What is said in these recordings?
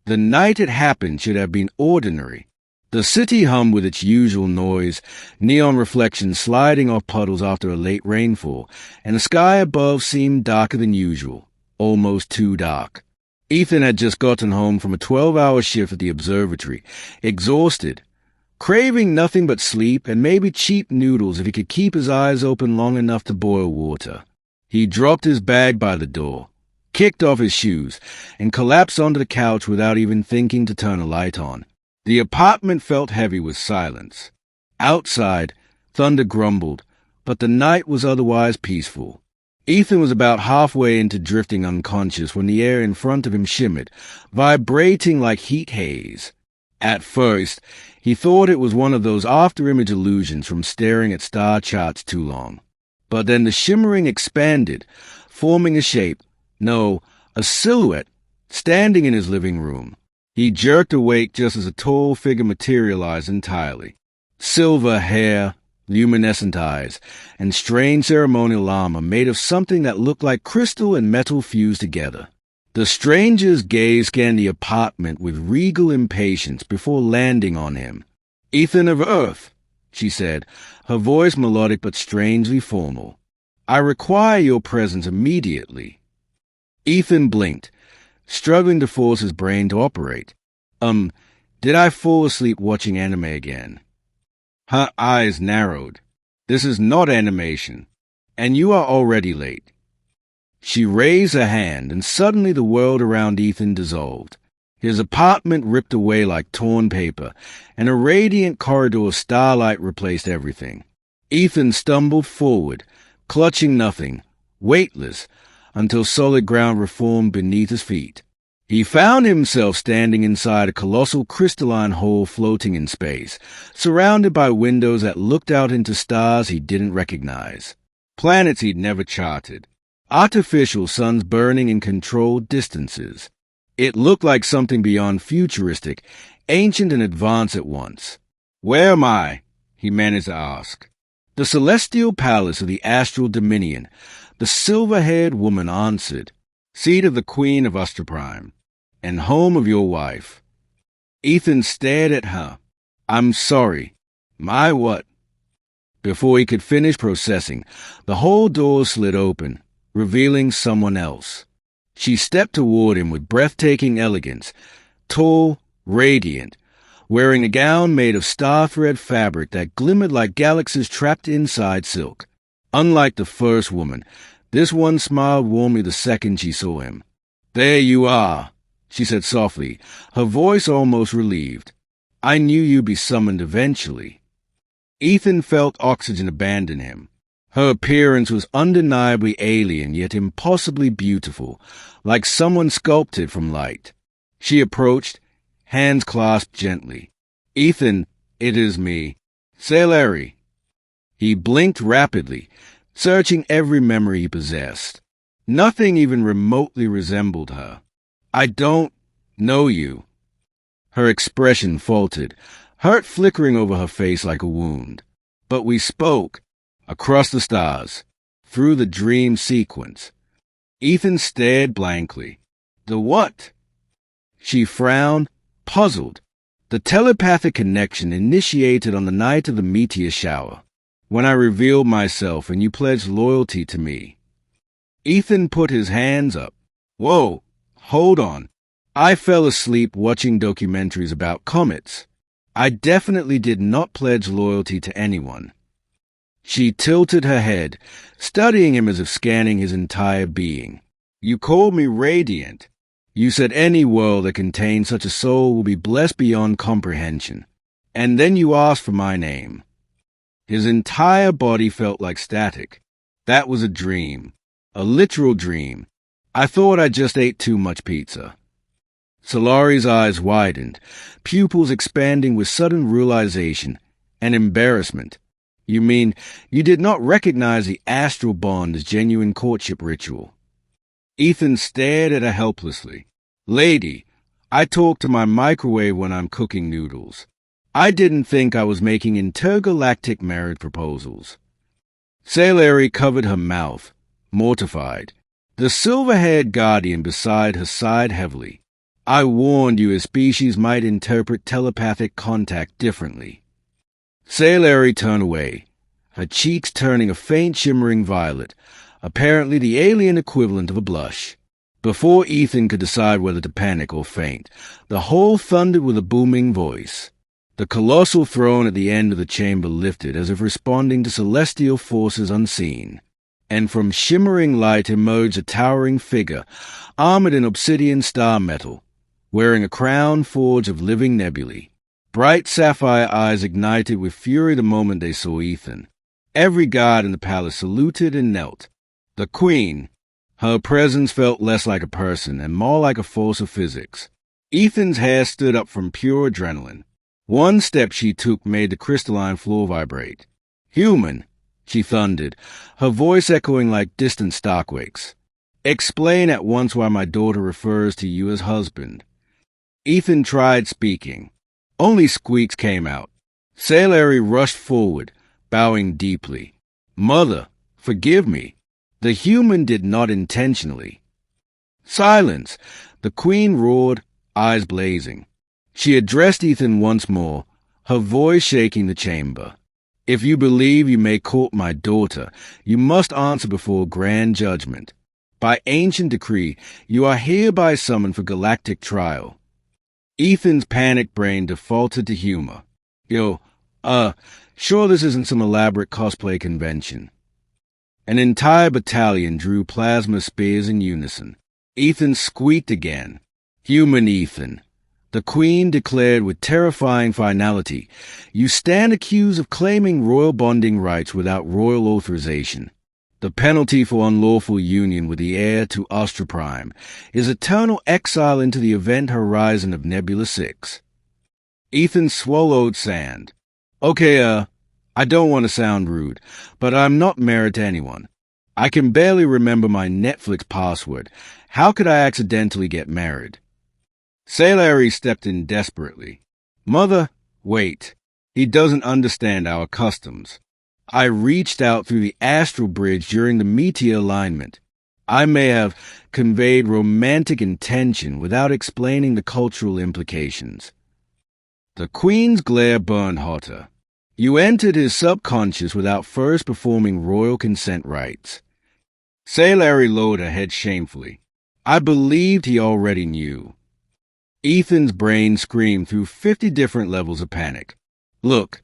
The night it happened should have been ordinary. The city hummed with its usual noise, neon reflections sliding off puddles after a late rainfall, and the sky above seemed darker than usual, almost too dark. Ethan had just gotten home from a 12-hour shift at the observatory, exhausted, craving nothing but sleep and maybe cheap noodles if he could keep his eyes open long enough to boil water. He dropped his bag by the door, kicked off his shoes, and collapsed onto the couch without even thinking to turn a light on. The apartment felt heavy with silence. Outside, thunder grumbled, but the night was otherwise peaceful. Ethan was about halfway into drifting unconscious when the air in front of him shimmered, vibrating like heat haze. At first, he thought it was one of those after-image illusions from staring at star charts too long. But then the shimmering expanded, forming a shape, no, a silhouette, standing in his living room. He jerked awake just as a tall figure materialized entirely. Silver hair, luminescent eyes, and strange ceremonial armor made of something that looked like crystal and metal fused together. The stranger's gaze scanned the apartment with regal impatience before landing on him. "Ethan of Earth," she said, her voice melodic but strangely formal. "I require your presence immediately." Ethan blinked, struggling to force his brain to operate. Did I fall asleep watching anime again? Her eyes narrowed. "This is not animation, and you are already late." She raised her hand, and suddenly the world around Ethan dissolved. His apartment ripped away like torn paper, and a radiant corridor of starlight replaced everything. Ethan stumbled forward, clutching nothing, weightless, until solid ground reformed beneath his feet. He found himself standing inside a colossal crystalline hole floating in space, surrounded by windows that looked out into stars he didn't recognize, planets he'd never charted, artificial suns burning in controlled distances. It looked like something beyond futuristic, ancient and advanced at once. "Where am I?" he managed to ask. "The celestial palace of the astral dominion," the silver-haired woman answered. "Seat of the Queen of Ustraprime, and home of your wife." Ethan stared at her. "I'm sorry. My what?" Before he could finish processing, the whole door slid open, revealing someone else. She stepped toward him with breathtaking elegance, tall, radiant, wearing a gown made of star-thread fabric that glimmered like galaxies trapped inside silk. Unlike the first woman, this one smiled warmly the second she saw him. "There you are," she said softly, her voice almost relieved. "I knew you'd be summoned eventually." Ethan felt oxygen abandon him. Her appearance was undeniably alien yet impossibly beautiful, like someone sculpted from light. She approached, hands clasped gently. "Ethan, it is me. Sailari." He blinked rapidly, searching every memory he possessed. Nothing even remotely resembled her. "I don't know you." Her expression faltered, hurt flickering over her face like a wound. "But we spoke. Across the stars, through the dream sequence." Ethan stared blankly. "The what?" She frowned, puzzled. "The telepathic connection initiated on the night of the meteor shower, when I revealed myself and you pledged loyalty to me." Ethan put his hands up. "Whoa, hold on. I fell asleep watching documentaries about comets. I definitely did not pledge loyalty to anyone." She tilted her head, studying him as if scanning his entire being. "You called me radiant. You said any world that contains such a soul will be blessed beyond comprehension. And then you asked for my name." His entire body felt like static. "That was a dream. A literal dream. I thought I just ate too much pizza." Solari's eyes widened, pupils expanding with sudden realization and embarrassment. "You mean you did not recognize the astral bond as genuine courtship ritual?" Ethan stared at her helplessly. "Lady, I talk to my microwave when I'm cooking noodles. I didn't think I was making intergalactic marriage proposals." Sailari covered her mouth, mortified. The silver-haired guardian beside her sighed heavily. I warned you his species might interpret telepathic contact differently. Sailari turned away, her cheeks turning a faint shimmering violet, apparently the alien equivalent of a blush. Before Ethan could decide whether to panic or faint, the hole thundered with a booming voice. The colossal throne at the end of the chamber lifted as if responding to celestial forces unseen, and from shimmering light emerged a towering figure, armored in obsidian star metal, wearing a crown forged of living nebulae. Bright sapphire eyes ignited with fury the moment they saw Ethan. Every guard in the palace saluted and knelt. The queen. Her presence felt less like a person and more like a force of physics. Ethan's hair stood up from pure adrenaline. One step she took made the crystalline floor vibrate. Human, she thundered, her voice echoing like distant starquakes. Explain at once why my daughter refers to you as husband. Ethan tried speaking. Only squeaks came out. Sailari rushed forward, bowing deeply. Mother, forgive me. The human did not intentionally. Silence! The queen roared, eyes blazing. She addressed Ethan once more, her voice shaking the chamber. If you believe you may court my daughter, you must answer before grand judgment. By ancient decree, you are hereby summoned for Galactic Trial. Ethan's panicked brain defaulted to humor. Sure this isn't some elaborate cosplay convention. An entire battalion drew plasma spears in unison. Ethan squeaked again. Human Ethan. The queen declared with terrifying finality, you stand accused of claiming royal bonding rights without royal authorization. The penalty for unlawful union with the heir to Astra Prime is eternal exile into the event horizon of Nebula 6. Ethan swallowed sand. Okay, I don't want to sound rude, but I'm not married to anyone. I can barely remember my Netflix password. How could I accidentally get married? Sailari stepped in desperately. Mother, wait. He doesn't understand our customs. I reached out through the astral bridge during the meteor alignment. I may have conveyed romantic intention without explaining the cultural implications. The queen's glare burned hotter. You entered his subconscious without first performing royal consent rites. Sailari lowered her head shamefully. I believed he already knew. Ethan's brain screamed through 50 different levels of panic. Look,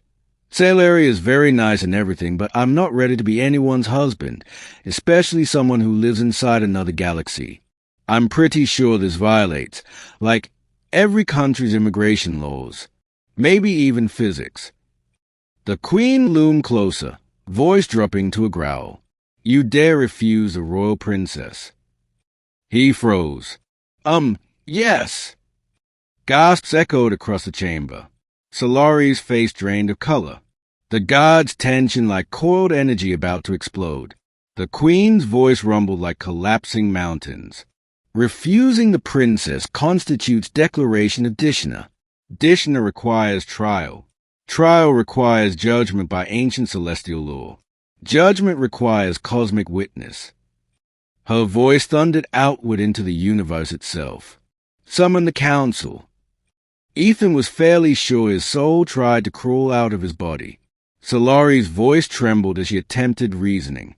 Sailari is very nice and everything, but I'm not ready to be anyone's husband, especially someone who lives inside another galaxy. I'm pretty sure this violates, like, every country's immigration laws, maybe even physics. The queen loomed closer, voice dropping to a growl. You dare refuse a royal princess? He froze. Yes. Gasps echoed across the chamber. Solari's face drained of color. The guards tension like coiled energy about to explode. The queen's voice rumbled like collapsing mountains. Refusing the princess constitutes declaration of Dishna. Dishna requires trial. Trial requires judgment by ancient celestial law. Judgment requires cosmic witness. Her voice thundered outward into the universe itself. Summon the council. Ethan was fairly sure his soul tried to crawl out of his body. Solari's voice trembled as she attempted reasoning.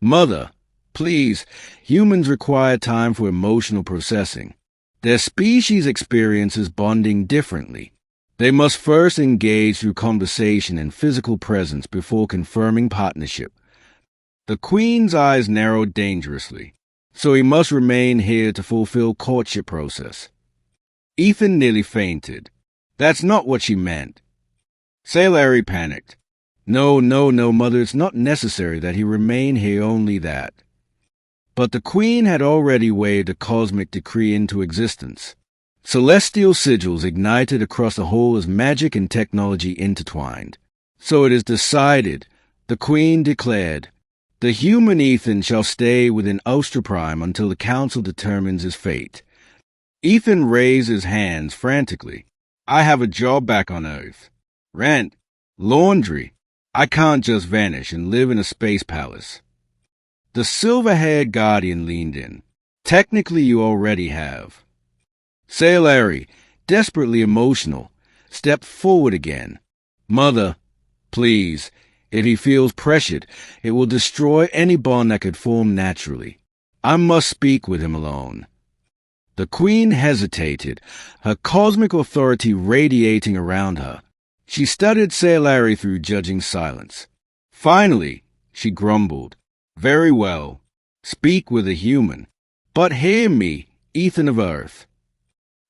Mother, please, humans require time for emotional processing. Their species experiences bonding differently. They must first engage through conversation and physical presence before confirming partnership. The queen's eyes narrowed dangerously. So he must remain here to fulfill courtship process. Ethan nearly fainted. That's not what she meant. Sailari panicked. No, Mother, it's not necessary that he remain here, only that. But the queen had already waved a cosmic decree into existence. Celestial sigils ignited across the whole as magic and technology intertwined. So it is decided, the queen declared, the human Ethan shall stay within Astra Prime until the council determines his fate. Ethan raised his hands frantically. I have a job back on Earth. Rent. Laundry. I can't just vanish and live in a space palace. The silver-haired guardian leaned in. Technically you already have. Larry, desperately emotional, stepped forward again. Mother, please, if he feels pressured, it will destroy any bond that could form naturally. I must speak with him alone. The Queen hesitated, her cosmic authority radiating around her. She studied Larry through judging silence. Finally, she grumbled, "Very well. Speak with a human. But hear me, Ethan of Earth."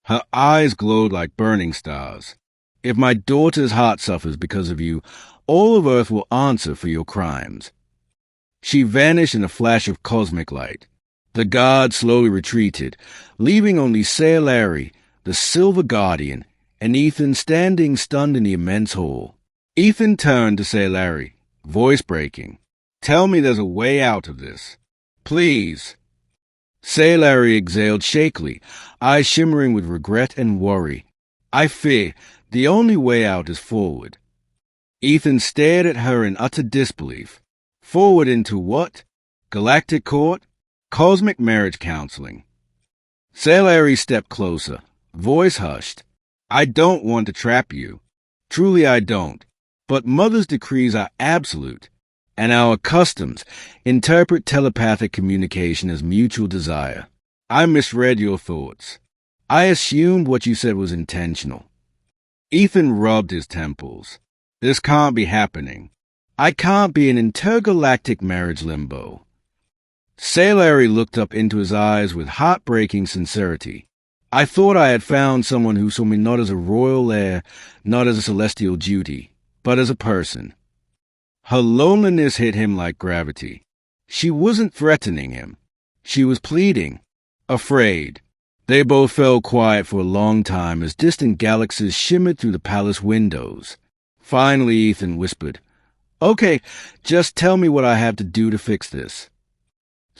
Her eyes glowed like burning stars. "If my daughter's heart suffers because of you, all of Earth will answer for your crimes." She vanished in a flash of cosmic light. The god slowly retreated, leaving only Larry, the Silver Guardian, and Ethan standing stunned in the immense hall. Ethan turned to Larry, voice breaking. "Tell me there's a way out of this. Please." Larry exhaled shakily, eyes shimmering with regret and worry. "I fear the only way out is forward." Ethan stared at her in utter disbelief. Forward into what? Galactic Court? Cosmic marriage counseling? Larry stepped closer, voice hushed. "I don't want to trap you. Truly I don't. But Mother's decrees are absolute, and our customs interpret telepathic communication as mutual desire. I misread your thoughts. I assumed what you said was intentional." Ethan rubbed his temples. "This can't be happening. I can't be in intergalactic marriage limbo." Larry looked up into his eyes with heartbreaking sincerity. "I thought I had found someone who saw me not as a royal heir, not as a celestial duty, but as a person." Her loneliness hit him like gravity. She wasn't threatening him. She was pleading, afraid. They both fell quiet for a long time as distant galaxies shimmered through the palace windows. Finally, Ethan whispered, "Okay, just tell me what I have to do to fix this."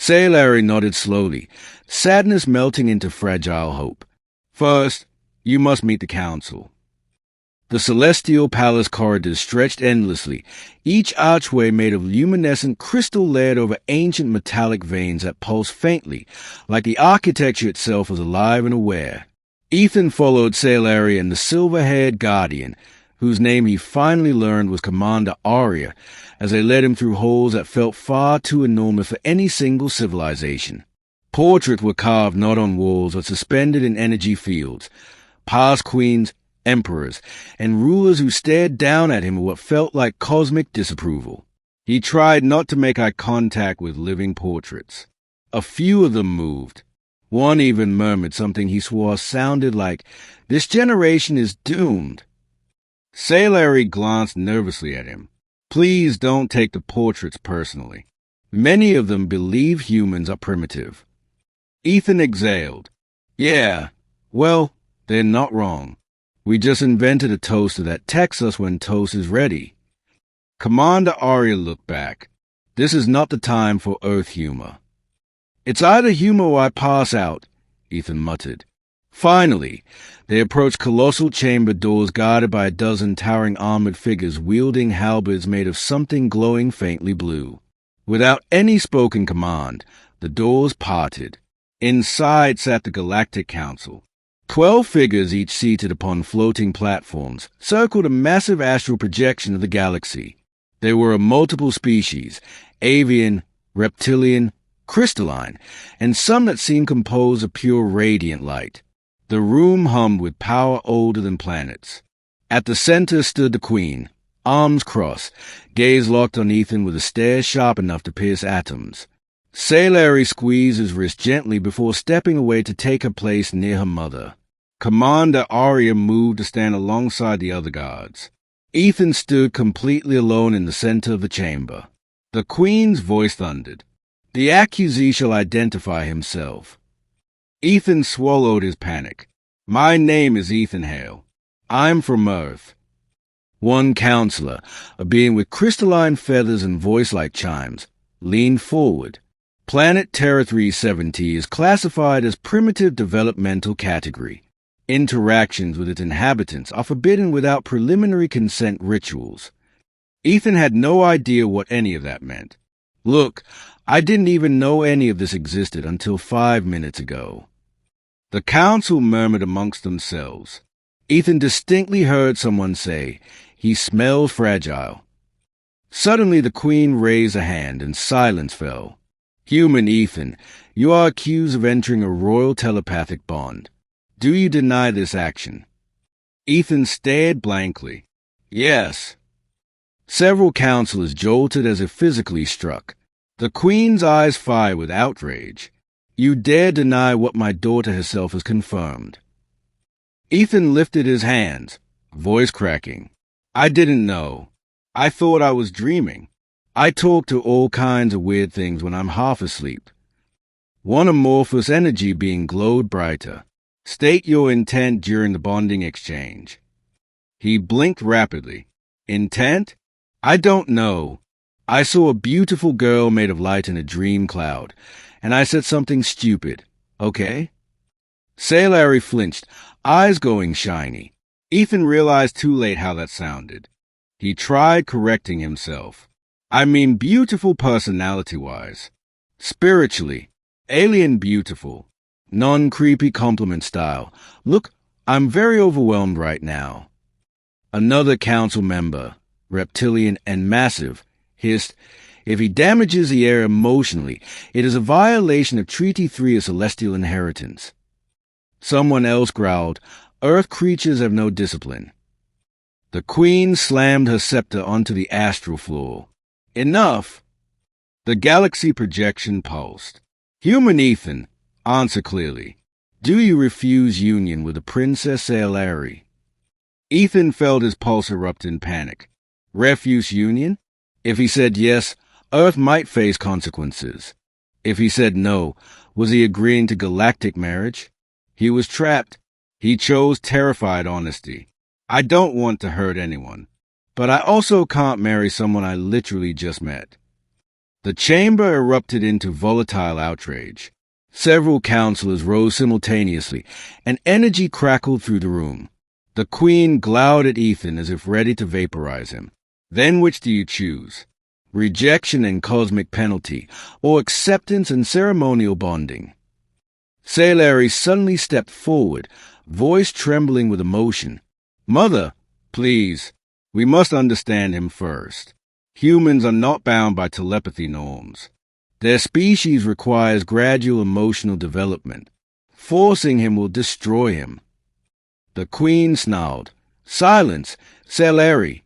Larry nodded slowly, sadness melting into fragile hope. "First, you must meet the council." The celestial palace corridors stretched endlessly, each archway made of luminescent crystal layered over ancient metallic veins that pulsed faintly, like the architecture itself was alive and aware. Ethan followed Larry and the silver-haired guardian, whose name he finally learned was Commander Arya, as they led him through halls that felt far too enormous for any single civilization. Portraits were carved not on walls but suspended in energy fields. Past queens, emperors, and rulers who stared down at him with what felt like cosmic disapproval. He tried not to make eye contact with living portraits. A few of them moved. One even murmured something he swore sounded like, "This generation is doomed." Larry glanced nervously at him. "Please don't take the portraits personally. Many of them believe humans are primitive." Ethan exhaled. "Yeah, well, they're not wrong. We just invented a toaster that texts us when toast is ready." Commander Arya looked back. "This is not the time for Earth humor." "It's either humor or I pass out," Ethan muttered. Finally, they approached colossal chamber doors guarded by a dozen towering armored figures wielding halberds made of something glowing faintly blue. Without any spoken command, the doors parted. Inside sat the Galactic Council. 12 figures, each seated upon floating platforms, circled a massive astral projection of the galaxy. They were of multiple species, avian, reptilian, crystalline, and some that seemed composed of pure radiant light. The room hummed with power older than planets. At the center stood the Queen, arms crossed, gaze locked on Ethan with a stare sharp enough to pierce atoms. Larry squeezed his wrist gently before stepping away to take her place near her mother. Commander Arya moved to stand alongside the other guards. Ethan stood completely alone in the center of the chamber. The Queen's voice thundered. "The accusee shall identify himself." Ethan swallowed his panic. "My name is Ethan Hale. I'm from Earth." One counselor, a being with crystalline feathers and voice like chimes, leaned forward. Planet Terra 370 is classified as primitive developmental category. Interactions with its inhabitants are forbidden without preliminary consent rituals. Ethan had no idea what any of that meant. "Look, I didn't even know any of this existed until 5 minutes ago." The council murmured amongst themselves. Ethan distinctly heard someone say, "He smells fragile." Suddenly the queen raised a hand and silence fell. "Human Ethan, you are accused of entering a royal telepathic bond. Do you deny this action?" Ethan stared blankly. "Yes." Several counselors jolted as if physically struck. The queen's eyes fired with outrage. "You dare deny what my daughter herself has confirmed." Ethan lifted his hands, voice cracking. "I didn't know. I thought I was dreaming. I talk to all kinds of weird things when I'm half asleep." One amorphous energy being glowed brighter. "State your intent during the bonding exchange." He blinked rapidly. "Intent? I don't know. I saw a beautiful girl made of light in a dream cloud, and I said something stupid. Okay?" Salary flinched, eyes going shiny. Ethan realized too late how that sounded. He tried correcting himself. "I mean beautiful personality-wise. Spiritually, alien beautiful. Non-creepy compliment style. Look, I'm very overwhelmed right now." Another council member, reptilian and massive, hissed, "If he damages the air emotionally, it is a violation of Treaty 3 of Celestial Inheritance." Someone else growled, "Earth creatures have no discipline." The queen slammed her scepter onto the astral floor. "Enough!" The galaxy projection pulsed. "Human Ethan, answer clearly. Do you refuse union with the Princess Salari?" Ethan felt his pulse erupt in panic. Refuse union? If he said yes, Earth might face consequences. If he said no, was he agreeing to galactic marriage? He was trapped. He chose terrified honesty. "I don't want to hurt anyone, but I also can't marry someone I literally just met." The chamber erupted into volatile outrage. Several counselors rose simultaneously, and energy crackled through the room. The queen glowered at Ethan as if ready to vaporize him. "Then which do you choose? Rejection and cosmic penalty, or acceptance and ceremonial bonding?" Salari suddenly stepped forward, voice trembling with emotion. "Mother, please, we must understand him first. Humans are not bound by telepathy norms. Their species requires gradual emotional development. Forcing him will destroy him." The queen snarled, "Silence, Salari."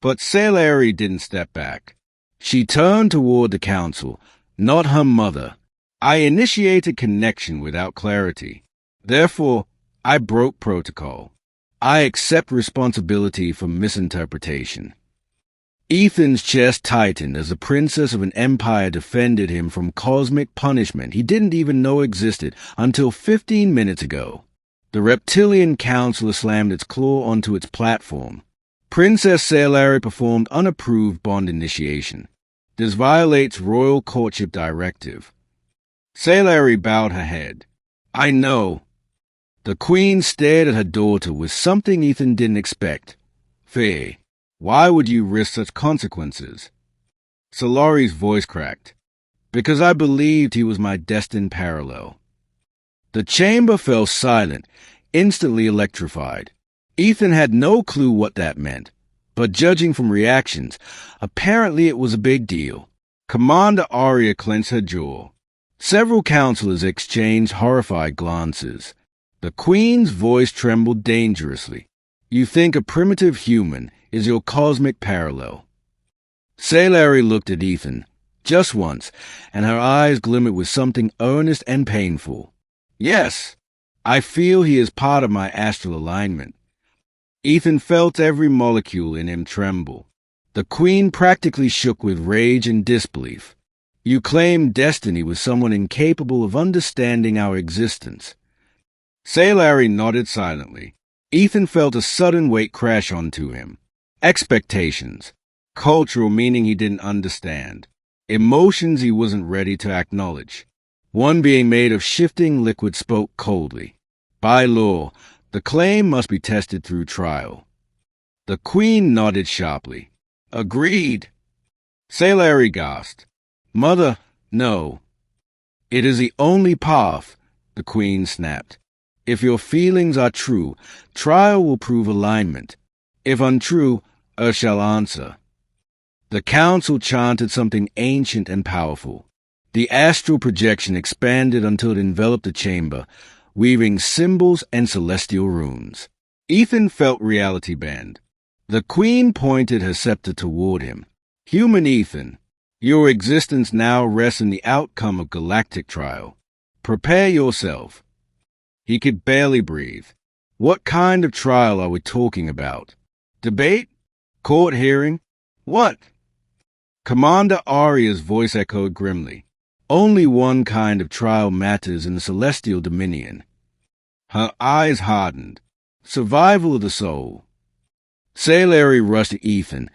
But Salari didn't step back. She turned toward the council, not her mother. "I initiated connection without clarity. Therefore, I broke protocol. I accept responsibility for misinterpretation." Ethan's chest tightened as the princess of an empire defended him from cosmic punishment he didn't even know existed until 15 minutes ago. The reptilian counselor slammed its claw onto its platform. "Princess Salari performed unapproved bond initiation. This violates royal courtship directive." Salari bowed her head. "I know." The queen stared at her daughter with something Ethan didn't expect. "Faye, why would you risk such consequences?" Salari's voice cracked. "Because I believed he was my destined parallel." The chamber fell silent, instantly electrified. Ethan had no clue what that meant, but judging from reactions, apparently it was a big deal. Commander Arya clenched her jaw. Several counselors exchanged horrified glances. The queen's voice trembled dangerously. "You think a primitive human is your cosmic parallel?" Salari looked at Ethan, just once, and her eyes glimmered with something earnest and painful. "Yes, I feel he is part of my astral alignment." Ethan felt every molecule in him tremble. The queen practically shook with rage and disbelief. "You claim destiny with someone incapable of understanding our existence." Salari nodded silently. Ethan felt a sudden weight crash onto him. Expectations. Cultural meaning he didn't understand. Emotions he wasn't ready to acknowledge. One being made of shifting liquid spoke coldly. By law, the claim must be tested through trial. The queen nodded sharply. "Agreed." Salari gasped. "Mother, no. It is the only path. the Queen snapped. If your feelings are true, trial will prove alignment. If untrue, earth shall answer. The council chanted something ancient and powerful. The astral projection expanded until it enveloped the chamber, weaving symbols and celestial runes. Ethan felt reality bend. The Queen pointed her scepter toward him. Human Ethan, your existence now rests in the outcome of Galactic Trial. Prepare yourself. He could barely breathe. What kind of trial are we talking about? Debate? Court hearing? What? Commander Arya's voice echoed grimly. Only one kind of trial matters in the celestial dominion. Her eyes hardened. Survival of the soul. Salary rushed to Ethan,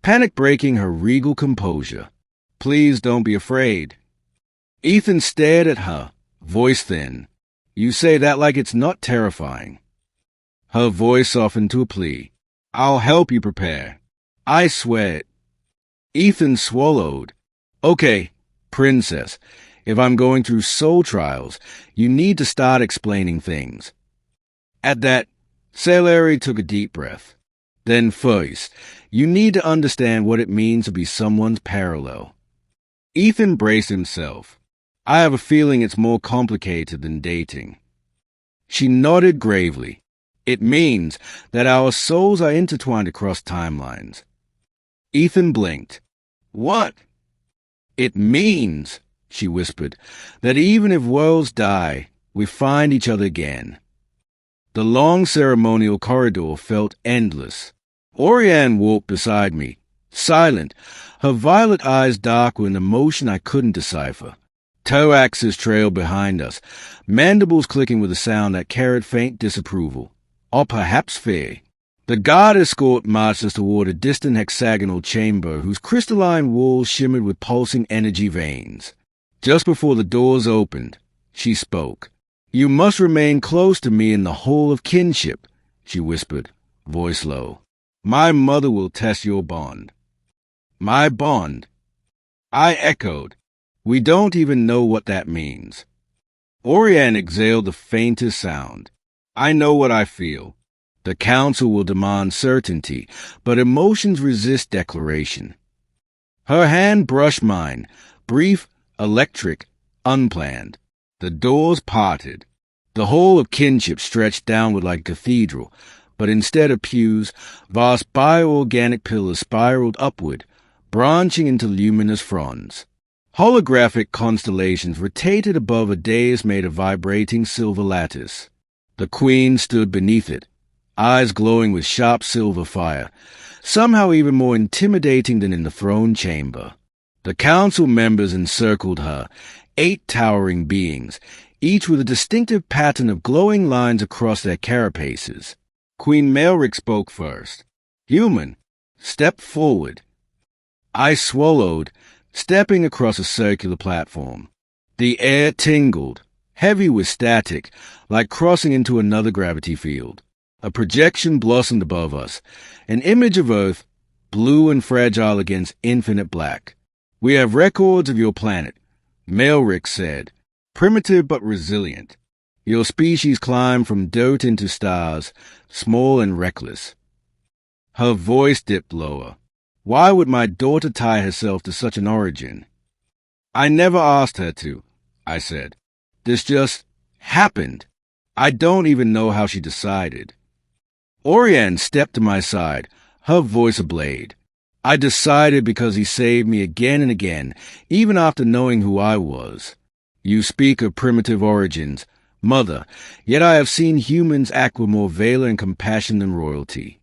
panic breaking her regal composure. Please don't be afraid. Ethan stared at her, voice thin. You say that like it's not terrifying. Her voice softened to a plea. I'll help you prepare. I swear it. Ethan swallowed. Okay, princess, if I'm going through soul trials, you need to start explaining things. At that, Salary took a deep breath. Then first, you need to understand what it means to be someone's parallel. Ethan braced himself. I have a feeling it's more complicated than dating. She nodded gravely. It means that our souls are intertwined across timelines. Ethan blinked. What? It means, she whispered, that even if worlds die, we find each other again. The long ceremonial corridor felt endless. Orianne walked beside me, silent, her violet eyes dark with an emotion I couldn't decipher. Toe axes trailed behind us, mandibles clicking with a sound that carried faint disapproval, or perhaps fear. The guard escort marched us toward a distant hexagonal chamber whose crystalline walls shimmered with pulsing energy veins. Just before the doors opened, she spoke. You must remain close to me in the whole of kinship, she whispered, voice low. My mother will test your bond. My bond? I echoed. We don't even know what that means. Orianne exhaled the faintest sound. I know what I feel. The council will demand certainty, but emotions resist declaration. Her hand brushed mine, brief, electric, unplanned. The doors parted. The whole of kinship stretched downward like a cathedral, but instead of pews, vast bioorganic pillars spiraled upward, branching into luminous fronds. Holographic constellations rotated above a dais made of vibrating silver lattice. The Queen stood beneath it, eyes glowing with sharp silver fire, somehow even more intimidating than in the throne chamber. The council members encircled her, 8 towering beings, each with a distinctive pattern of glowing lines across their carapaces. Queen Maelric spoke first. Human, step forward. I swallowed, stepping across a circular platform. The air tingled, heavy with static, like crossing into another gravity field. A projection blossomed above us, an image of Earth, blue and fragile against infinite black. We have records of your planet, Maelric said, primitive but resilient. Your species climbed from dirt into stars, small and reckless. Her voice dipped lower. Why would my daughter tie herself to such an origin? I never asked her to, I said. This just happened. I don't even know how she decided. Orianne stepped to my side, her voice ablaze. I decided because he saved me again and again, even after knowing who I was. You speak of primitive origins, Mother, yet I have seen humans act with more valor and compassion than royalty.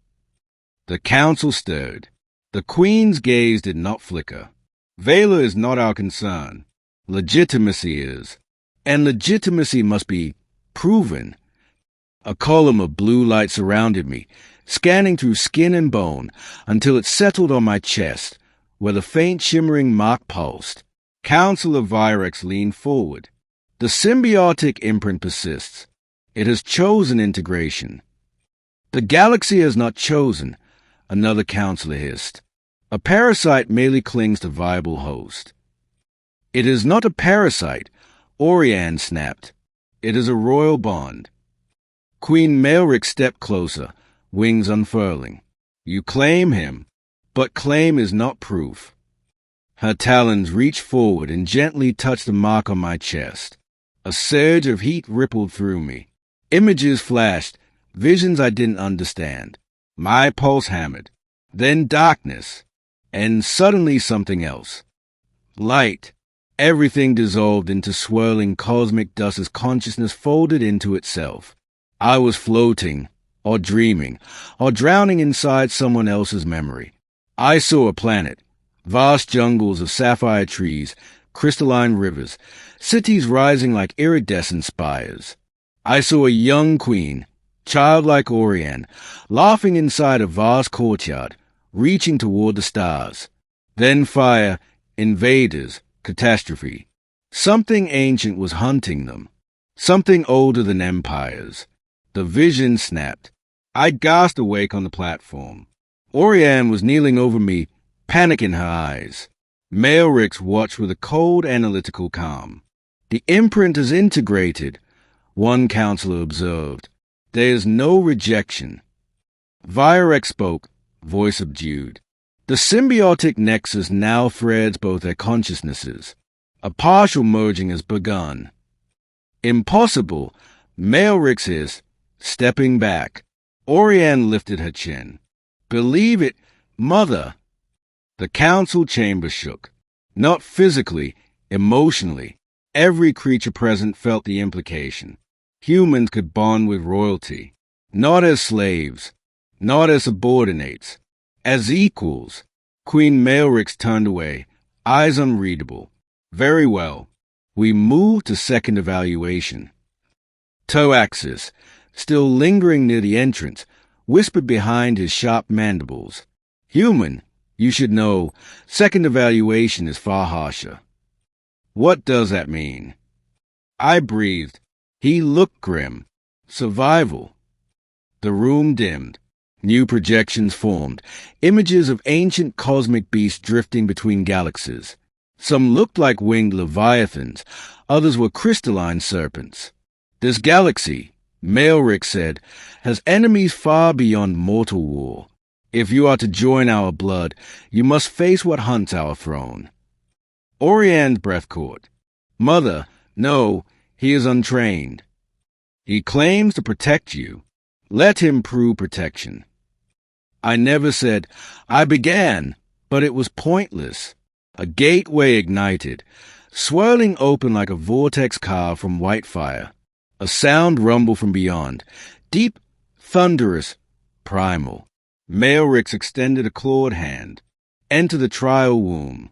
The council stirred. The Queen's gaze did not flicker. Valor is not our concern. Legitimacy is. And legitimacy must be proven. A column of blue light surrounded me, scanning through skin and bone until it settled on my chest, where the faint shimmering mark pulsed. Counselor Virex leaned forward. The symbiotic imprint persists. It has chosen integration. The galaxy has not chosen, another counselor hissed. A parasite merely clings to viable host. It is not a parasite, Orianne snapped. It is a royal bond. Queen Maelric stepped closer, wings unfurling. You claim him, but claim is not proof. Her talons reached forward and gently touched the mark on my chest. A surge of heat rippled through me. Images flashed, visions I didn't understand. My pulse hammered. Then darkness. And suddenly something else. Light. Everything dissolved into swirling cosmic dust as consciousness folded into itself. I was floating, or dreaming, or drowning inside someone else's memory. I saw a planet, vast jungles of sapphire trees, crystalline rivers, cities rising like iridescent spires. I saw a young queen, childlike Orianne, laughing inside a vast courtyard, reaching toward the stars. Then fire, invaders, catastrophe. Something ancient was hunting them, something older than empires. The vision snapped. I gasped awake on the platform. Orianne was kneeling over me, panic in her eyes. Maelric's watched with a cold, analytical calm. The imprint is integrated, one counselor observed. There is no rejection. Virek spoke, voice subdued. The symbiotic nexus now threads both their consciousnesses. A partial merging has begun. Impossible, Maelric's hissed, stepping back. Orianne lifted her chin. Believe it, mother. The council chamber shook. Not physically, emotionally. Every creature present felt the implication. Humans could bond with royalty. Not as slaves. Not as subordinates. As equals. Queen Maelrix turned away, eyes unreadable. Very well. We move to second evaluation. Toaxis, still lingering near the entrance, whispered behind his sharp mandibles. Human, you should know, second evaluation is far harsher. What does that mean? I breathed. He looked grim. Survival. The room dimmed. New projections formed, images of ancient cosmic beasts drifting between galaxies. Some looked like winged leviathans, others were crystalline serpents. This galaxy, Maelric said, has enemies far beyond mortal war. If you are to join our blood, you must face what hunts our throne. Orianne's breath caught. Mother, no, he is untrained. He claims to protect you. Let him prove protection. I never said, I began, but it was pointless. A gateway ignited, swirling open like a vortex carved from white fire. A sound rumbled from beyond, deep, thunderous, primal. Maelrix extended a clawed hand. Enter the trial womb.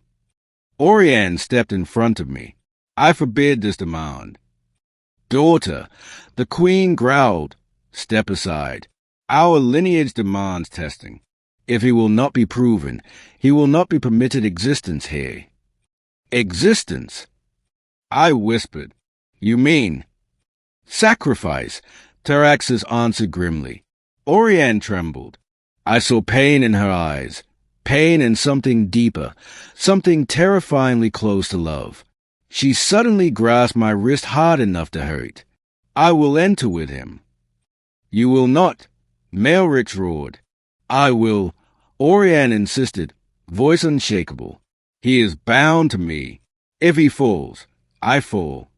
Orianne stepped in front of me. I forbid this demand. Daughter, the queen growled. Step aside. Our lineage demands testing. If he will not be proven, he will not be permitted existence here. Existence? I whispered. You mean? Sacrifice, Taraxis answered grimly. Orianne trembled. I saw pain in her eyes. Pain and something deeper, something terrifyingly close to love. She suddenly grasped my wrist hard enough to hurt. I will enter with him. You will not, Maelrix roared. I will, Orianne insisted, voice unshakable. He is bound to me. If he falls, I fall.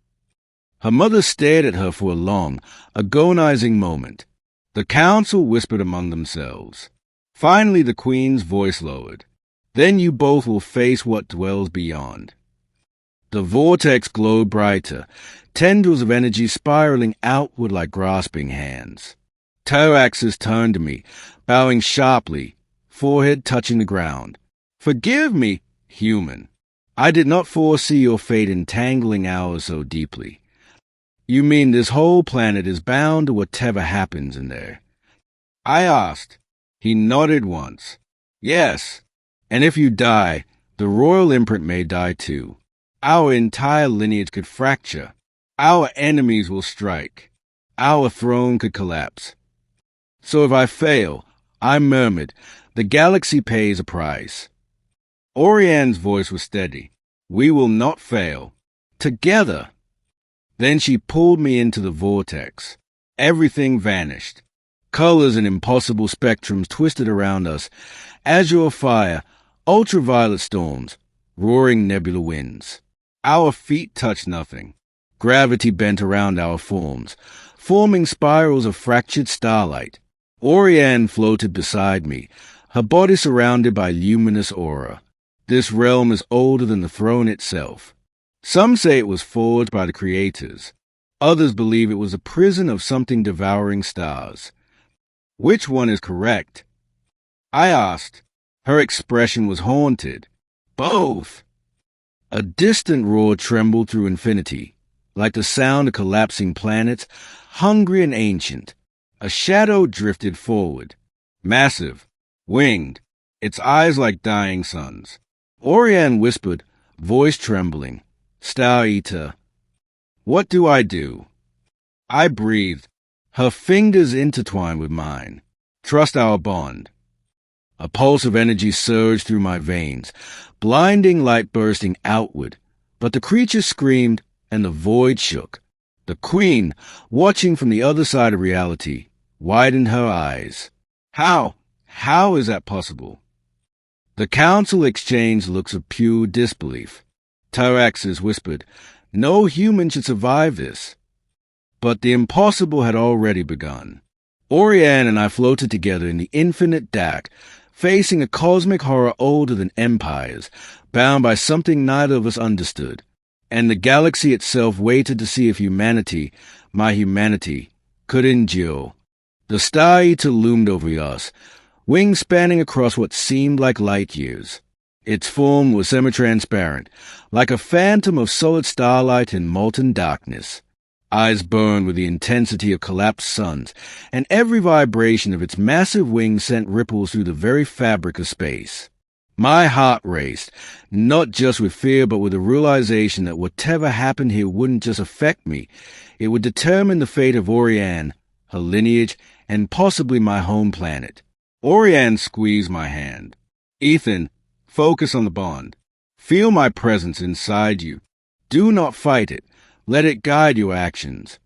Her mother stared at her for a long, agonizing moment. The council whispered among themselves. Finally the queen's voice lowered. Then you both will face what dwells beyond. The vortex glowed brighter, tendrils of energy spiraling outward like grasping hands. Taraxis turned to me, bowing sharply, forehead touching the ground. Forgive me, human. I did not foresee your fate entangling ours so deeply. You mean this whole planet is bound to whatever happens in there? I asked. He nodded once. Yes, and if you die, the royal imprint may die too. Our entire lineage could fracture. Our enemies will strike. Our throne could collapse. So if I fail, I murmured, the galaxy pays a price. Orianne's voice was steady. We will not fail. Together. Then she pulled me into the vortex. Everything vanished. Colors and impossible spectrums twisted around us. Azure fire, ultraviolet storms, roaring nebula winds. Our feet touched nothing. Gravity bent around our forms, forming spirals of fractured starlight. Orianne floated beside me, her body surrounded by luminous aura. This realm is older than the throne itself. Some say it was forged by the creators. Others believe it was a prison of something devouring stars. Which one is correct? I asked. Her expression was haunted. Both. A distant roar trembled through infinity, like the sound of collapsing planets, hungry and ancient. A shadow drifted forward, massive, winged, its eyes like dying suns. Orianne whispered, voice trembling, Star Eater, what do I do? I breathed, her fingers intertwined with mine. Trust our bond. A pulse of energy surged through my veins, blinding light bursting outward. But the creature screamed, and the void shook. The queen, watching from the other side of reality, widened her eyes. How is that possible? The council exchanged looks of pure disbelief. Tyraxes whispered, no human should survive this. But the impossible had already begun. Orianne and I floated together in the infinite dark, facing a cosmic horror older than empires, bound by something neither of us understood. And the galaxy itself waited to see if humanity, my humanity, could endure. The Star Eater loomed over us, wings spanning across what seemed like light years. Its form was semi-transparent, like a phantom of solid starlight in molten darkness. Eyes burned with the intensity of collapsed suns, and every vibration of its massive wings sent ripples through the very fabric of space. My heart raced, not just with fear but with the realization that whatever happened here wouldn't just affect me, it would determine the fate of Orianne, her lineage, and possibly my home planet. Orianne squeezed my hand. Ethan, focus on the bond. Feel my presence inside you. Do not fight it. Let it guide your actions.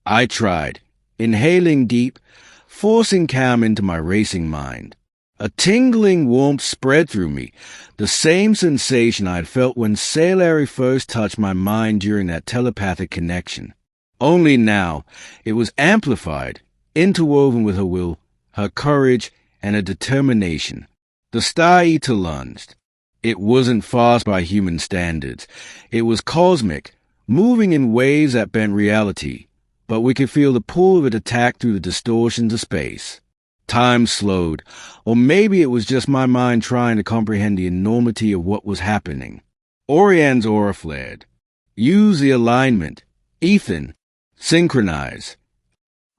I tried, inhaling deep, forcing calm into my racing mind. A tingling warmth spread through me, the same sensation I had felt when Salari first touched my mind during that telepathic connection. Only now, it was amplified, interwoven with her will, her courage, and her determination. The Star Eater lunged. It wasn't fast by human standards. It was cosmic, moving in waves that bent reality, but we could feel the pull of it attack through the distortions of space. Time slowed, or maybe it was just my mind trying to comprehend the enormity of what was happening. Orianne's aura flared. Use the alignment. Ethan, synchronize.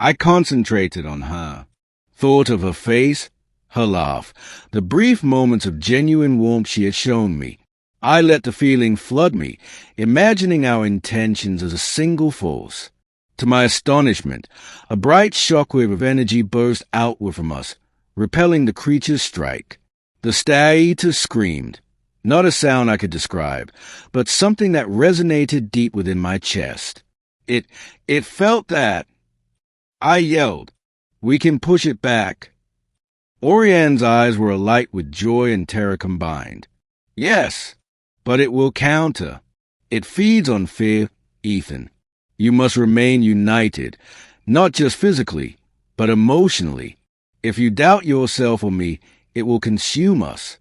I concentrated on her. Thought of her face, her laugh, the brief moments of genuine warmth she had shown me. I let the feeling flood me, imagining our intentions as a single force. To my astonishment, a bright shockwave of energy burst outward from us, repelling the creature's strike. The Star Eater screamed, not a sound I could describe, but something that resonated deep within my chest. It felt that. I yelled, we can push it back. Orianne's eyes were alight with joy and terror combined. Yes, but it will counter. It feeds on fear, Ethan. You must remain united, not just physically, but emotionally. If you doubt yourself or me, it will consume us.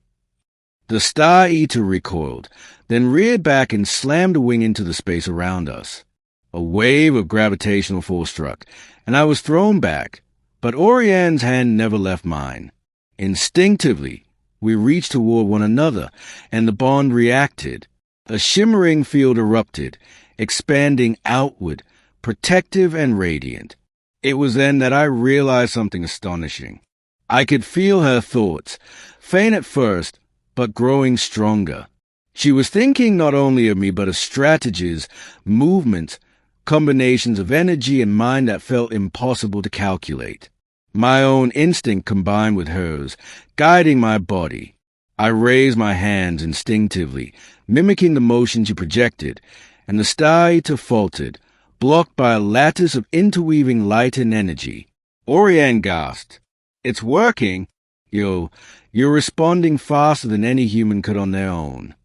The Star Eater recoiled, then reared back and slammed a wing into the space around us. A wave of gravitational force struck, and I was thrown back, but Orianne's hand never left mine. Instinctively, we reached toward one another, and the bond reacted. A shimmering field erupted, expanding outward, protective and radiant. It was then that I realized something astonishing. I could feel her thoughts, faint at first, but growing stronger. She was thinking not only of me, but of strategies, movements, combinations of energy and mind that felt impossible to calculate. My own instinct combined with hers, guiding my body. I raised my hands instinctively, mimicking the motion she projected, and the Star Eater faltered, blocked by a lattice of interweaving light and energy. Oriane gasped. It's working. You're responding faster than any human could on their own.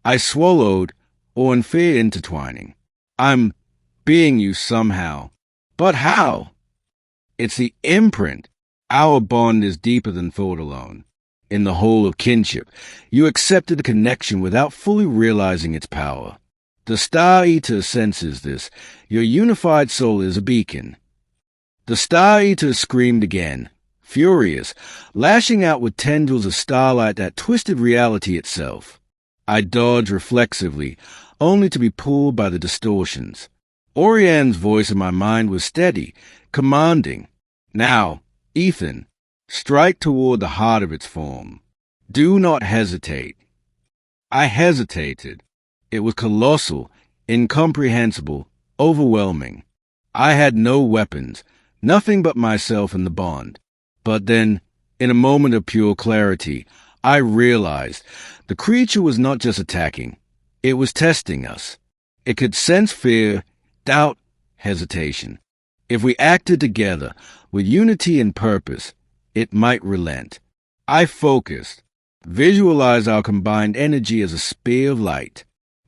I swallowed, awe and fear intertwining. I'm being you somehow. But how? It's the imprint. Our bond is deeper than thought alone. In the whole of kinship, you accepted a connection without fully realizing its power. The Star Eater senses this. Your unified soul is a beacon. The Star Eater screamed again, furious, lashing out with tendrils of starlight that twisted reality itself. I dodged reflexively, only to be pulled by the distortions. Oriane's voice in my mind was steady, commanding. Now, Ethan, strike toward the heart of its form. Do not hesitate. I hesitated. It was colossal, incomprehensible, overwhelming. I had no weapons, nothing but myself and the bond. But then, in a moment of pure clarity, I realized the creature was not just attacking. It was testing us. It could sense fear, doubt, hesitation. If we acted together, with unity and purpose, it might relent. I focused, visualized our combined energy as a spear of light.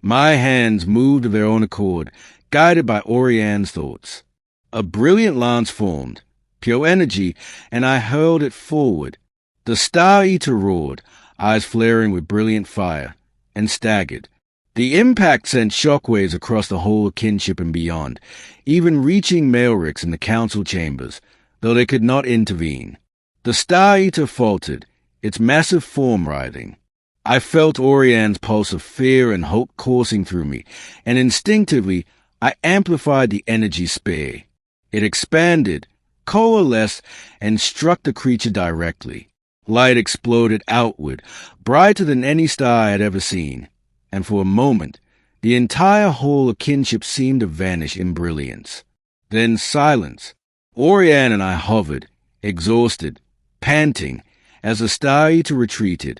My hands moved of their own accord, guided by Oriane's thoughts. A brilliant lance formed, pure energy, and I hurled it forward. The Star Eater roared, eyes flaring with brilliant fire, and staggered. The impact sent shockwaves across the whole of kinship and beyond, even reaching Maelrix in the council chambers, though they could not intervene. The Star Eater faltered, its massive form writhing. I felt Oriane's pulse of fear and hope coursing through me, and instinctively I amplified the energy spear. It expanded, coalesced, and struck the creature directly. Light exploded outward, brighter than any star I had ever seen, and for a moment, the entire whole of kinship seemed to vanish in brilliance. Then silence. Oriane and I hovered, exhausted, panting, as the Star Eater retreated,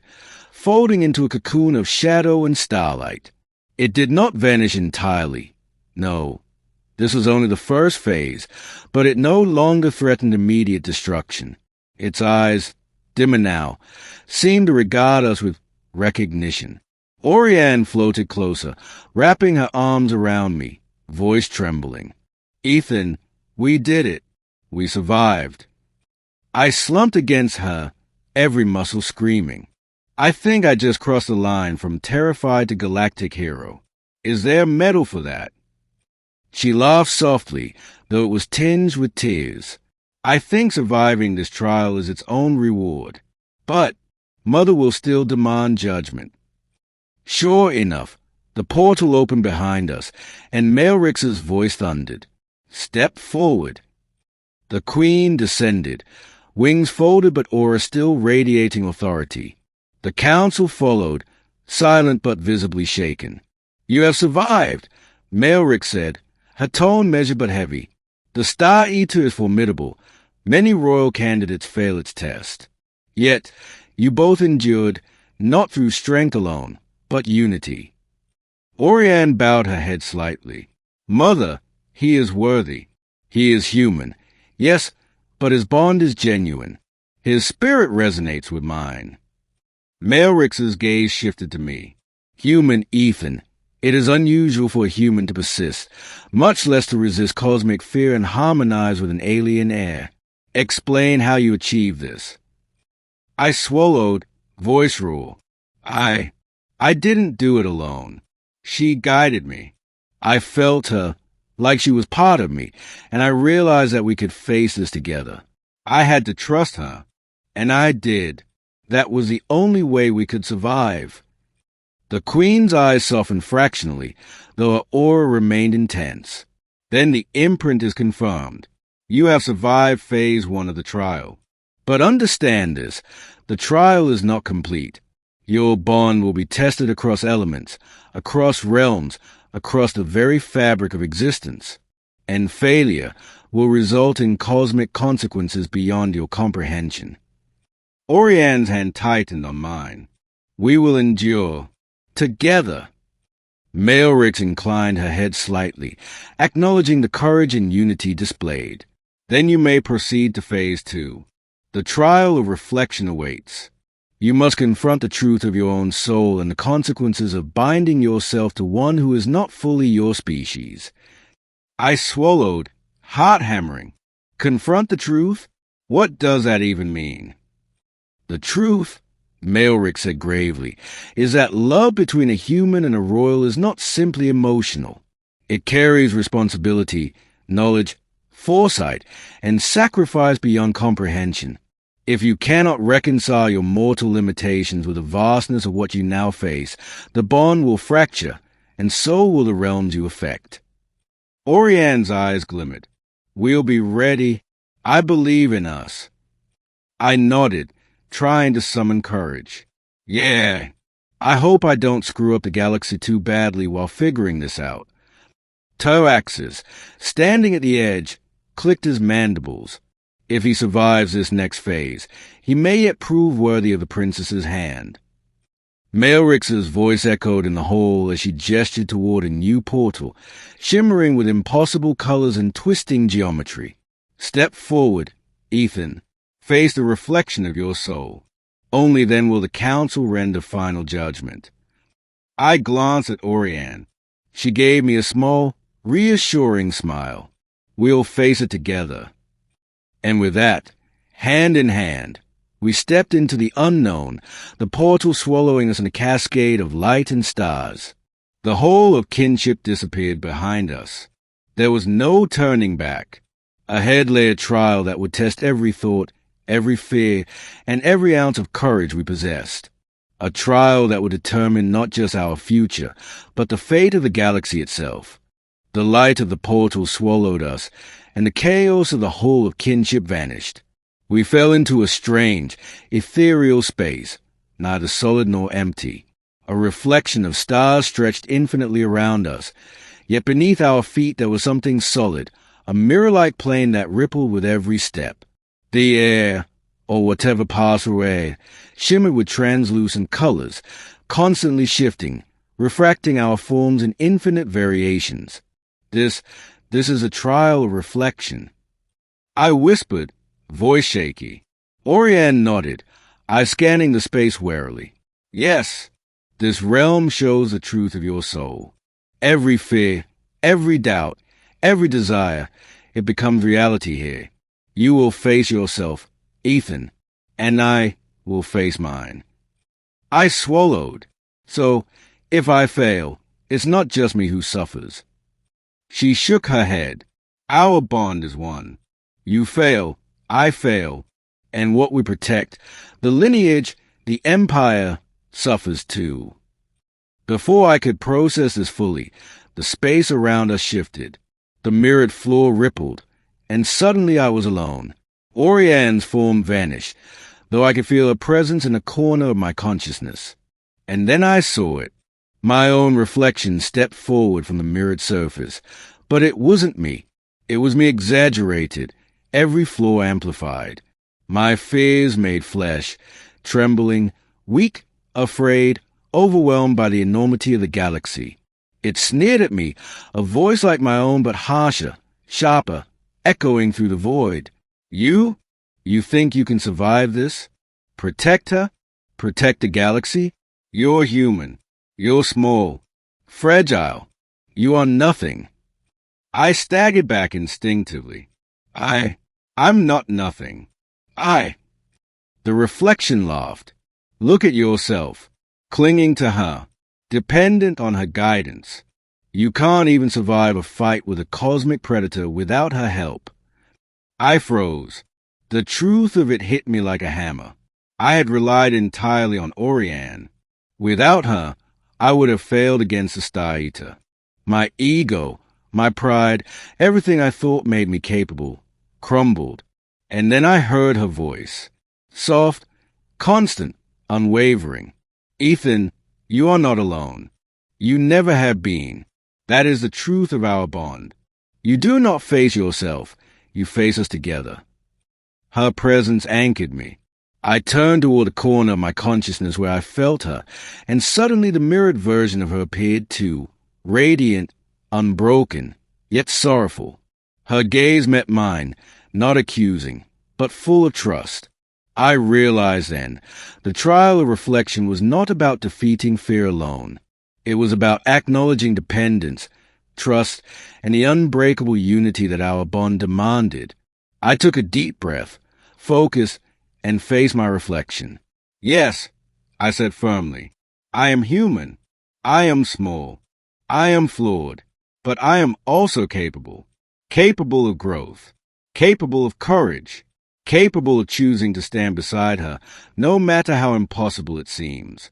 folding into a cocoon of shadow and starlight. It did not vanish entirely. No, this was only the first phase, but it no longer threatened immediate destruction. Its eyes, dimmer now, seemed to regard us with recognition. Oriane floated closer, wrapping her arms around me, voice trembling. Ethan, we did it. We survived. I slumped against her, every muscle screaming. I think I just crossed the line from terrified to galactic hero. Is there a medal for that? She laughed softly, though it was tinged with tears. I think surviving this trial is its own reward. But Mother will still demand judgment. Sure enough, the portal opened behind us, and Maelrix's voice thundered. Step forward. The Queen descended, wings folded but aura still radiating authority. The council followed, silent but visibly shaken. You have survived, Maelrix said, her tone measured but heavy. The Star Eater is formidable. Many royal candidates fail its test. Yet, you both endured, not through strength alone, but unity. Oriane bowed her head slightly. Mother, he is worthy. He is human. Yes, but his bond is genuine. His spirit resonates with mine. Maelrix's gaze shifted to me. Human Ethan. It is unusual for a human to persist, much less to resist cosmic fear and harmonize with an alien heir. Explain how you achieve this. I swallowed, voice roar. I didn't do it alone. She guided me. I felt her, like she was part of me, and I realized that we could face this together. I had to trust her, and I did. That was the only way we could survive. The Queen's eyes softened fractionally, though her aura remained intense. Then the imprint is confirmed. You have survived phase 1 of the trial. But understand this, the trial is not complete. Your bond will be tested across elements, across realms, across the very fabric of existence. And failure will result in cosmic consequences beyond your comprehension. Oriane's hand tightened on mine. We will endure. Together. Maelrix inclined her head slightly, acknowledging the courage and unity displayed. Then you may proceed to Phase 2. The trial of reflection awaits. You must confront the truth of your own soul and the consequences of binding yourself to one who is not fully your species. I swallowed, heart-hammering. Confront the truth? What does that even mean? The truth, Maelrix said gravely, is that love between a human and a royal is not simply emotional. It carries responsibility, knowledge, foresight, and sacrifice beyond comprehension. If you cannot reconcile your mortal limitations with the vastness of what you now face, the bond will fracture, and so will the realms you affect. Orianne's eyes glimmered. We'll be ready. I believe in us. I nodded, trying to summon courage. Yeah. I hope I don't screw up the galaxy too badly while figuring this out. Toaxes, standing at the edge, clicked his mandibles. If he survives this next phase, he may yet prove worthy of the princess's hand. Maelrix's voice echoed in the hall as she gestured toward a new portal, shimmering with impossible colors and twisting geometry. Step forward, Ethan. Face the reflection of your soul. Only then will the council render final judgment. I glanced at Orianne. She gave me a small, reassuring smile. We'll face it together. And with that, hand in hand, we stepped into the unknown, the portal swallowing us in a cascade of light and stars. The whole of kinship disappeared behind us. There was no turning back. Ahead lay a trial that would test every thought, every fear, and every ounce of courage we possessed. A trial that would determine not just our future, but the fate of the galaxy itself. The light of the portal swallowed us, and the chaos of the whole of kinship vanished. We fell into a strange, ethereal space, neither solid nor empty, a reflection of stars stretched infinitely around us, yet beneath our feet there was something solid, a mirror-like plane that rippled with every step. The air, or whatever passed away, shimmered with translucent colors, constantly shifting, refracting our forms in infinite variations. This is a trial of reflection. I whispered, voice shaky. Orianne nodded, eyes scanning the space warily. Yes, this realm shows the truth of your soul. Every fear, every doubt, every desire, it becomes reality here. You will face yourself, Ethan, and I will face mine. I swallowed. So, if I fail, it's not just me who suffers. She shook her head. Our bond is one. You fail, I fail, and what we protect, the lineage, the empire, suffers too. Before I could process this fully, the space around us shifted. The mirrored floor rippled, and suddenly I was alone. Orianne's form vanished, though I could feel a presence in a corner of my consciousness. And then I saw it. My own reflection stepped forward from the mirrored surface, but it wasn't me. It was me exaggerated, every flaw amplified. My fears made flesh, trembling, weak, afraid, overwhelmed by the enormity of the galaxy. It sneered at me, a voice like my own but harsher, sharper, echoing through the void. You think you can survive this? Protect her? Protect the galaxy? You're human. You're small. Fragile. You are nothing. I staggered back instinctively. I'm not nothing. The reflection laughed. Look at yourself, clinging to her, dependent on her guidance. You can't even survive a fight with a cosmic predator without her help. I froze. The truth of it hit me like a hammer. I had relied entirely on Orianne. Without her, I would have failed against the Star Eater. My ego, my pride, everything I thought made me capable, crumbled. And then I heard her voice. Soft, constant, unwavering. Ethan, you are not alone. You never have been. That is the truth of our bond. You do not face yourself. You face us together. Her presence anchored me. I turned toward a corner of my consciousness where I felt her, and suddenly the mirrored version of her appeared too, radiant, unbroken, yet sorrowful. Her gaze met mine, not accusing, but full of trust. I realized then, the trial of reflection was not about defeating fear alone. It was about acknowledging dependence, trust, and the unbreakable unity that our bond demanded. I took a deep breath, focused, and faced my reflection. Yes, I said firmly, I am human. I am small. I am flawed. But I am also capable of growth, capable of courage, capable of choosing to stand beside her, no matter how impossible it seems.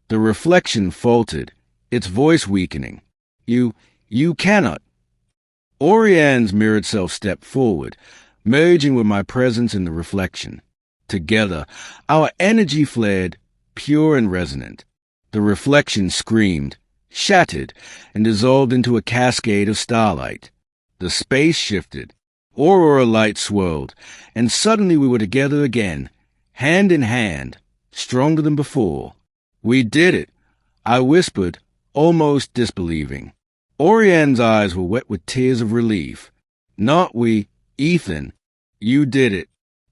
The reflection faltered, its voice weakening. You cannot. Oriane's mirrored self stepped forward, merging with my presence in the reflection. Together, our energy flared, pure and resonant. The reflection screamed, shattered, and dissolved into a cascade of starlight. The space shifted, aurora light swirled, and suddenly we were together again, hand in hand, stronger than before. We did it, I whispered, almost disbelieving. Oriane's eyes were wet with tears of relief. Not we, Ethan. You did it.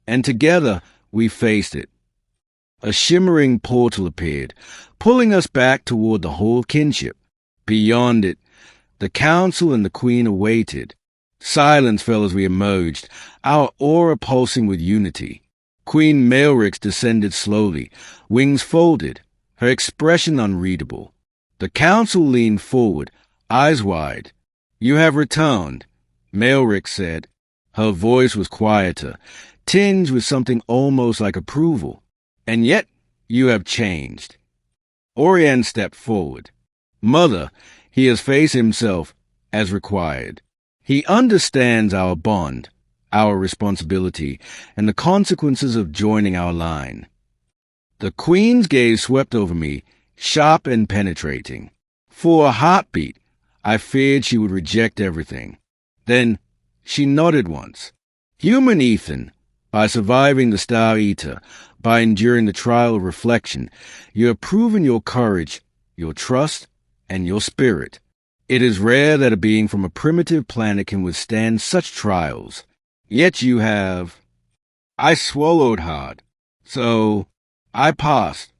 And together we faced it. A shimmering portal appeared, pulling us back toward the whole kinship. Beyond it, the council and the queen awaited. Silence fell as we emerged, our aura pulsing with unity. Queen Maelrix descended slowly, wings folded, her expression unreadable. The council leaned forward, eyes wide. You have returned, Maelrix said. Her voice was quieter, tinged with something almost like approval. And yet you have changed. Oriane stepped forward. Mother, he has faced himself as required. He understands our bond, our responsibility, and the consequences of joining our line. The queen's gaze swept over me, sharp and penetrating. For a heartbeat, I feared she would reject everything. Then she nodded once. Human Ethan, by surviving the Star Eater, by enduring the trial of reflection, you have proven your courage, your trust, and your spirit. It is rare that a being from a primitive planet can withstand such trials. Yet you have... I swallowed hard. So, I passed.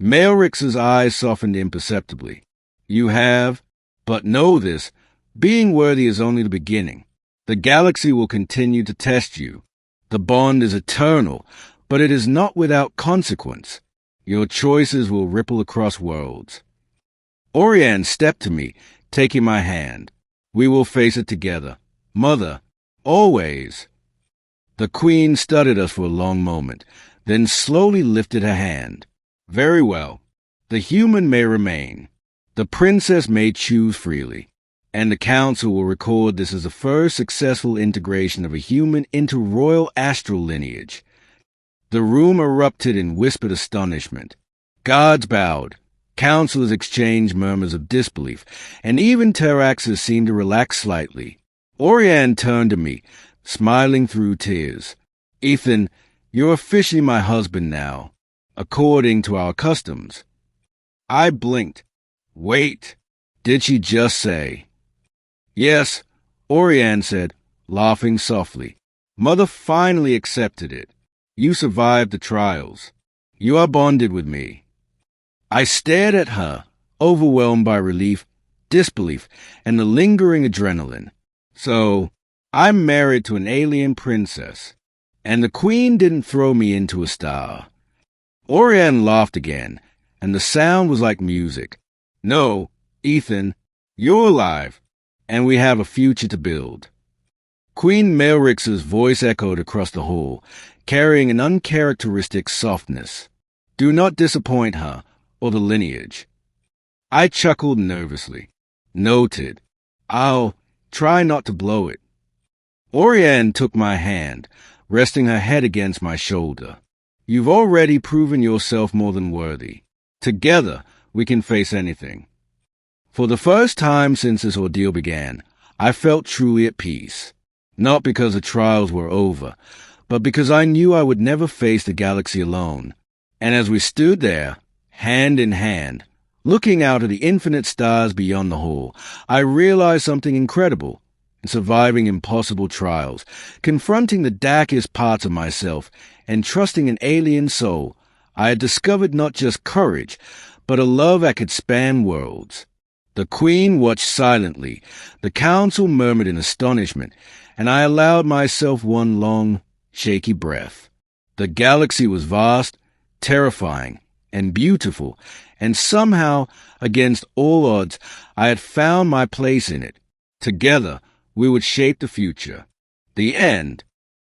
Maelrix's eyes softened imperceptibly. You have, but know this, being worthy is only the beginning. The galaxy will continue to test you. The bond is eternal, but it is not without consequence. Your choices will ripple across worlds. Oriane stepped to me, taking my hand. We will face it together. Mother, always. The queen studied us for a long moment, then slowly lifted her hand. Very well. The human may remain. The princess may choose freely. And the council will record this as the first successful integration of a human into royal astral lineage. The room erupted in whispered astonishment. Guards bowed. Counselors exchanged murmurs of disbelief, and even Terraxes seemed to relax slightly. Oriane turned to me, smiling through tears. Ethan, you're officially my husband now, according to our customs. I blinked. Wait, did she just say? Yes, Oriane said, laughing softly. Mother finally accepted it. You survived the trials. You are bonded with me. I stared at her, overwhelmed by relief, disbelief, and the lingering adrenaline. So, I'm married to an alien princess, and the queen didn't throw me into a star. Oriane laughed again, and the sound was like music. No, Ethan, you're alive, and we have a future to build. Queen Maelrix's voice echoed across the hall, carrying an uncharacteristic softness. Do not disappoint her, or the lineage. I chuckled nervously. Noted. I'll try not to blow it. Oriane took my hand, resting her head against my shoulder. You've already proven yourself more than worthy. Together, we can face anything. For the first time since this ordeal began, I felt truly at peace. Not because the trials were over, but because I knew I would never face the galaxy alone. And as we stood there, hand in hand, Looking out at the infinite stars beyond the hall, I realized something incredible. In surviving impossible trials, confronting the darkest parts of myself, and trusting an alien soul, I had discovered not just courage, but a love that could span worlds. The Queen watched silently, the council murmured in astonishment, and I allowed myself one long, shaky breath. The galaxy was vast, terrifying, and beautiful, and somehow, against all odds, I had found my place in it. Together, we would shape the future. The end.